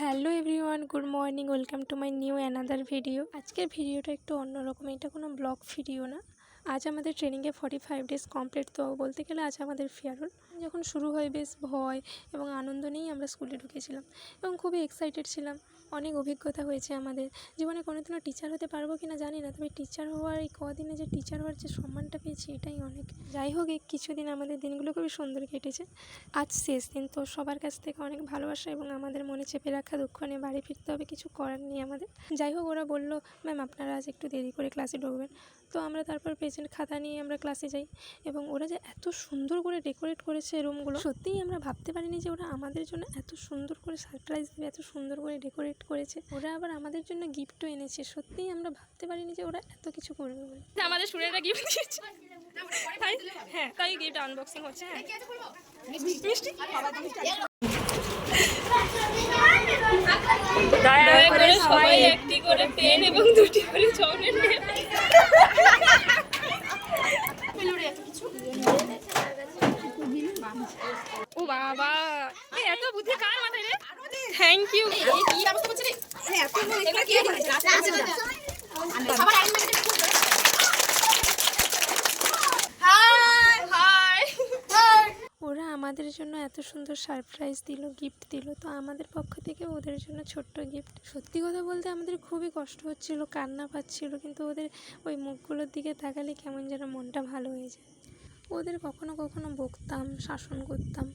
Hello everyone, good morning, welcome to my new another video. আজকের ভিডিওটা একটু অন্যরকম, এটা কোনো ব্লগ ভিডিও না। আজ আমাদের ট্রেনিংয়ে 45 ডেজ কমপ্লিট। তো বলতে গেলে আজ আমাদের ফেয়ারওয়েল। যখন শুরু হয় বেশ ভয় এবং আনন্দ নিয়েই আমরা স্কুলে ঢুকেছিলাম এবং খুবই এক্সাইটেড ছিলাম। অনেক অভিজ্ঞতা হয়েছে আমাদের জীবনে। কোনোদিনও টিচার হতে পারবো কি না জানি না, তবে টিচার হওয়ার এই কদিনে যে টিচার হওয়ার যে সম্মানটা পেয়েছি এটাই অনেক। যাই হোক, এই কিছুদিন আমাদের দিনগুলো খুবই সুন্দর কেটেছে। আজ শেষ দিন, তো সবার কাছ থেকে অনেক ভালোবাসা এবং আমাদের মনে চেপে রাখা দুঃখ নিয়ে বাড়ি ফিরতে হবে, কিছু করার নেই আমাদের। যাই হোক, ওরা বললো ম্যাম আপনারা আজ একটু দেরি করে ক্লাসে ঢুকবেন। তো আমরা তারপর প্রেজেন্ট খাতা নিয়ে আমরা ক্লাসে যাই এবং ওরা যে এত সুন্দর করে ডেকোরেট করেছে রুমগুলো, সত্যিই আমরা ভাবতে পারিনি যে ওরা আমাদের জন্য এত সুন্দর করে সারপ্রাইজ দেবে, এত সুন্দর করে ডেকোরেট করেছে। ওরা আবার আমাদের জন্য গিফটও এনেছে। সত্যিই আমরা ভাবতে পারিনি যে ওরা এত কিছু করবে বলে। আমাদের স্টুডেন্টরা গিফট দিয়েছে, হ্যাঁ তাই গিফট আনবক্সিং হচ্ছে। হ্যাঁ মিষ্টি দয়া করে সবাই একটি করে পেন এবং দুটি করে চকলেট নেবে। ও বাবা, এত বুদ্ধি কার মাথায় রে? Thank you. ওরা আমাদের জন্য এত সুন্দর সারপ্রাইজ দিল, গিফট দিল, তো আমাদের পক্ষ থেকে ওদের জন্য ছোট্ট গিফট। সত্যি কথা বলতে আমাদের খুবই কষ্ট হচ্ছিল, কান্না পাচ্ছিল, কিন্তু ওদের ওই মুখগুলোর দিকে তাকালে কেমন যেন মনটা ভালো হয়ে যায়। ওদের কখনো কখনো বকতাম, শাসন করতাম,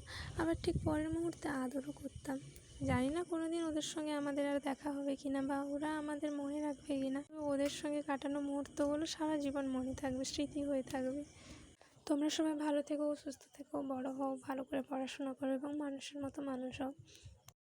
আবার ঠিক পরের মুহূর্তে আদরও করতাম। জানি না কোনোদিন ওদের সঙ্গে আমাদের আর দেখা হবে কিনা বা ওরা আমাদের মনে রাখবে কিনা। ওদের সঙ্গে কাটানো মুহূর্তগুলো সারা জীবন মনে থাকবে, স্মৃতি হয়ে থাকবে। তোমরা সবাই ভালো থেকো, সুস্থ থেকো, বড় হও, ভালো করে পড়াশোনা করো এবং মানুষের মতো মানুষ হও।